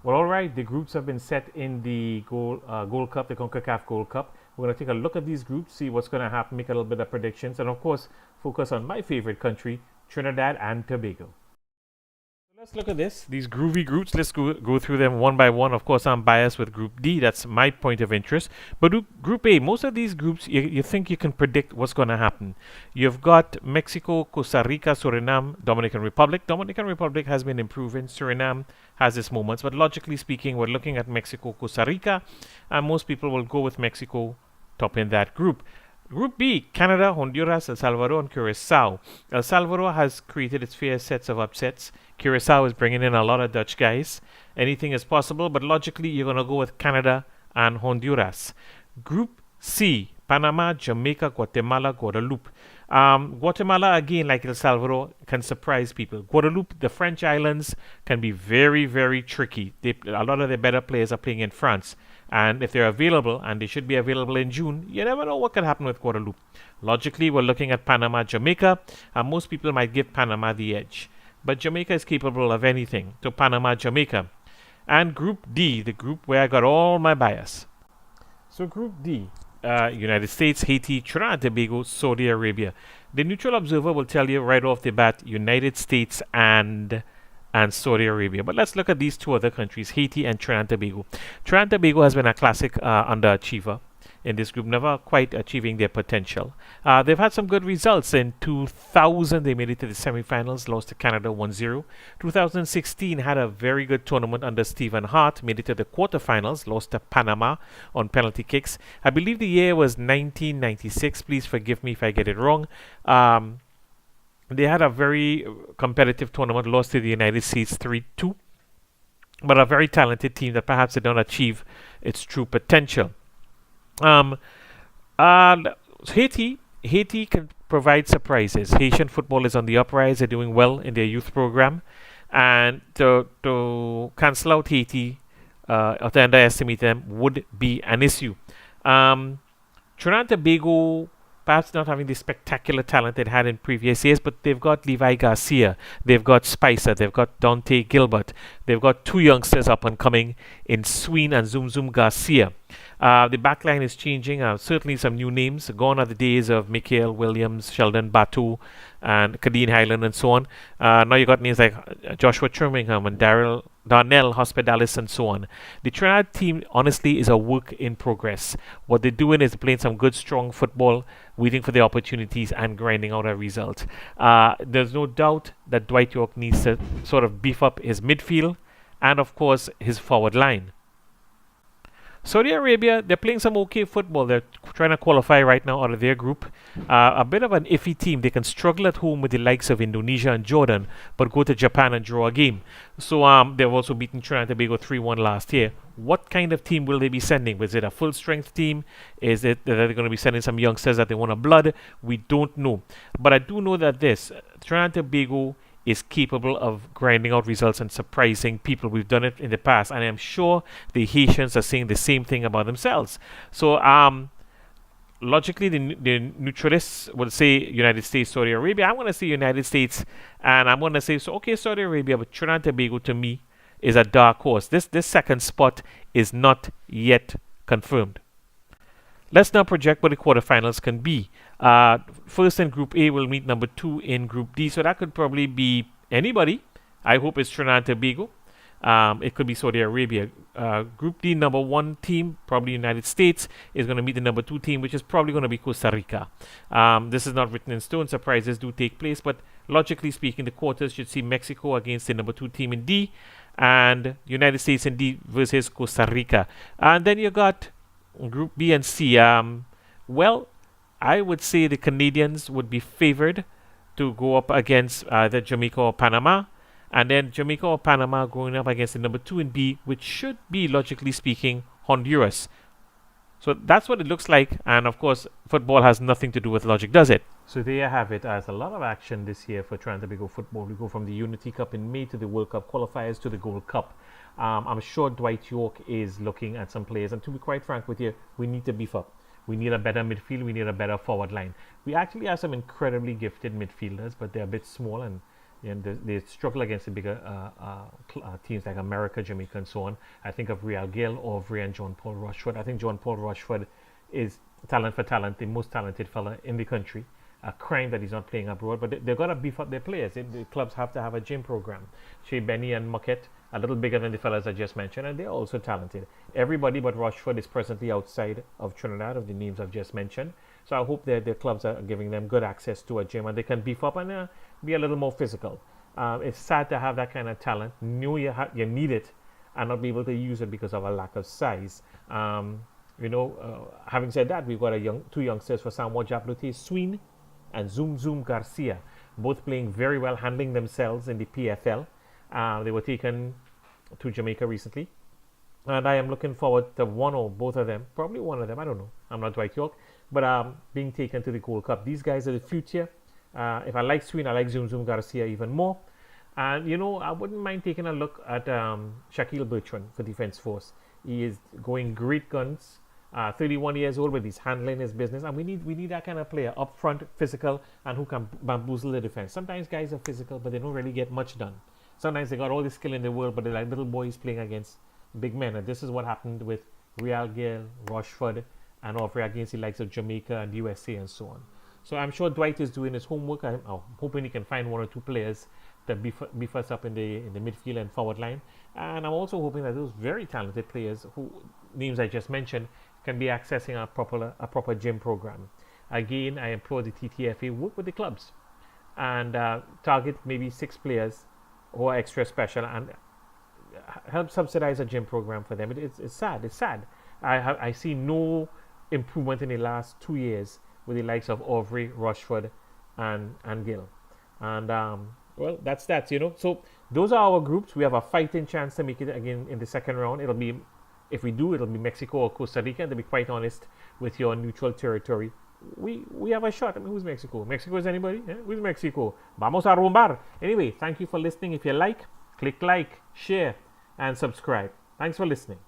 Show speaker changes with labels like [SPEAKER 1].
[SPEAKER 1] Well, all right, the groups have been set in the Gold Cup, the Concacaf Gold Cup. We're going to take a look at these groups, see what's going to happen, make a little bit of predictions, and of course, focus on my favorite country, Trinidad and Tobago. Let's look at this. These groovy groups. Let's go through them one by one. Of course, I'm biased with Group D. That's my point of interest. But Group A, most of these groups, you think you can predict what's going to happen. You've got Mexico, Costa Rica, Suriname, Dominican Republic. Dominican Republic has been improving. Suriname has its moments. But logically speaking, we're looking at Mexico, Costa Rica. And most people will go with Mexico topping that group. Group B, Canada, Honduras, El Salvador, and Curacao. El Salvador has created its fair sets of upsets. Curacao is bringing in a lot of Dutch guys. Anything is possible, but logically, you're going to go with Canada and Honduras. Group C, Panama, Jamaica, Guatemala, Guadeloupe. Guatemala, again, like El Salvador, can surprise people. Guadeloupe, the French islands, can be very, very tricky. A lot of their better players are playing in France. And if they're available, and they should be available in June, you never know what can happen with Guadeloupe. Logically, we're looking at Panama, Jamaica, and most people might give Panama the edge. But Jamaica is capable of anything. So Panama, Jamaica. And Group D, the group where I got all my bias. So Group D, United States, Haiti, Trinidad and Tobago, Saudi Arabia. The neutral observer will tell you right off the bat, United States and Saudi Arabia. But let's look at these two other countries, Haiti and Trinidad and Tobago. Trinidad and Tobago has been a classic underachiever in this group, never quite achieving their potential. They've had some good results. In 2000, they made it to the semifinals, lost to Canada 1-0. 2016 had a very good tournament under Stephen Hart, made it to the quarterfinals, lost to Panama on penalty kicks. I believe the year was 1996. Please forgive me if I get it wrong. They had a very competitive tournament, lost to the United States 3-2, but a very talented team that perhaps did not achieve its true potential. Haiti can provide surprises. Haitian football is on the uprise. They're doing well in their youth program. And to cancel out Haiti or to underestimate them would be an issue. Trinidad and Tobago perhaps not having the spectacular talent they had in previous years, but they've got Levi Garcia, they've got Spicer, they've got Dante Gilbert, they've got two youngsters up and coming in Sween and Zoom Zoom Garcia. The backline is changing. Certainly some new names. Gone are the days of Mikael Williams, Sheldon Batu, and Kadeen Highland, and so on. Now you got names like Joshua Trimmingham and Darnell Hospitalis, and so on. The Trinidad team, honestly, is a work in progress. What they're doing is playing some good, strong football, waiting for the opportunities and grinding out a result. There's no doubt that Dwight York needs to sort of beef up his midfield and, of course, his forward line. Saudi Arabia, they're playing some okay football. They're trying to qualify right now out of their group. A bit of an iffy team. They can struggle at home with the likes of Indonesia and Jordan, but go to Japan and draw a game. So they've also beaten Trinidad and Tobago 3-1 last year. What kind of team will they be sending? Was it a full-strength team? Is it that they're going to be sending some youngsters that they want to blood? We don't know. But I do know that Trinidad and Tobago is capable of grinding out results and surprising people. We've done it in the past, and I'm sure the Haitians are saying the same thing about themselves. So, logically, the neutralists will say United States, Saudi Arabia. I'm going to say United States, and I'm going to say, okay, Saudi Arabia, but Trinidad and Tobago to me is a dark horse. This second spot is not yet confirmed. Let's now project what the quarterfinals can be. First in Group A will meet number 2 in Group D, so that could probably be anybody. I hope it's Trinidad and Tobago. It could be Saudi Arabia. Group D, number 1 team, probably United States, is going to meet the number 2 team, which is probably going to be Costa Rica. This is not written in stone. Surprises do take place, but logically speaking, the quarters should see Mexico against the number 2 team in D, and United States in D versus Costa Rica. And then you got Group B and C. Well, I would say the Canadians would be favored to go up against either Jamaica or Panama, and then Jamaica or Panama going up against the number 2 in B, which should be, logically speaking, Honduras. So that's what it looks like, and of course, football has nothing to do with logic, does it? So there you have it. There's a lot of action this year for Trinidad and Tobago football. We go from the Unity Cup in May to the World Cup qualifiers to the Gold Cup. I'm sure Dwight York is looking at some players, and to be quite frank with you, we need to beef up. We need a better midfield. We need a better forward line. We actually have some incredibly gifted midfielders, but they're a bit small, and And they struggle against the bigger teams like America, Jamaica, and so on. I think of Real Gil, Aubrey, and John Paul Rushford. I think John Paul Rushford is talent for talent, the most talented fella in the country. A crime that he's not playing abroad, but they've got to beef up their players. The clubs have to have a gym program. Shea Benny and Muckett, a little bigger than the fellas I just mentioned, and they're also talented. Everybody but Rushford is presently outside of Trinidad, of the names I've just mentioned. So I hope their clubs are giving them good access to a gym and they can beef up and be a little more physical. It's sad to have that kind of talent. You need it and not be able to use it because of a lack of size. Having said that, we've got two youngsters for Samoa Jablute, Sween and Zoom Zoom Garcia, both playing very well, handling themselves in the PFL. They were taken to Jamaica recently. And I am looking forward to one or both of them, probably one of them, I don't know. I'm not Dwight York, but being taken to the Gold Cup. These guys are the future. If I like Sween, I like Zoom Zoom Garcia even more. And, I wouldn't mind taking a look at Shaquille Bertrand for Defense Force. He is going great guns. 31 years old, but he's handling his business, and we need that kind of player, up front, physical, and who can bamboozle the defense. Sometimes guys are physical, but they don't really get much done. Sometimes they got all the skill in the world, but they're like little boys playing against big men. And this is what happened with Real Gil, Rushford, and Aubrey against the likes of Jamaica and USA and so on. So I'm sure Dwight is doing his homework. I'm hoping he can find one or two players that beef us up in the midfield and forward line. And I'm also hoping that those very talented players, who names I just mentioned, can be accessing a proper gym program. Again, I implore the TTFA, work with the clubs and target maybe 6 players who are extra special and help subsidize a gym program for them. It's sad. I see no improvement in the last 2 years with the likes of Aubrey, Rushford, and Gill. And well, that's that. So those are our groups. We have a fighting chance to make it again in the second round. If we do, it'll be Mexico or Costa Rica. And to be quite honest, with your neutral territory, we have a shot. I mean, who's Mexico? Mexico is anybody? Who's Mexico? Vamos a rumbar. Anyway, thank you for listening. If you click like, share, and subscribe. Thanks for listening.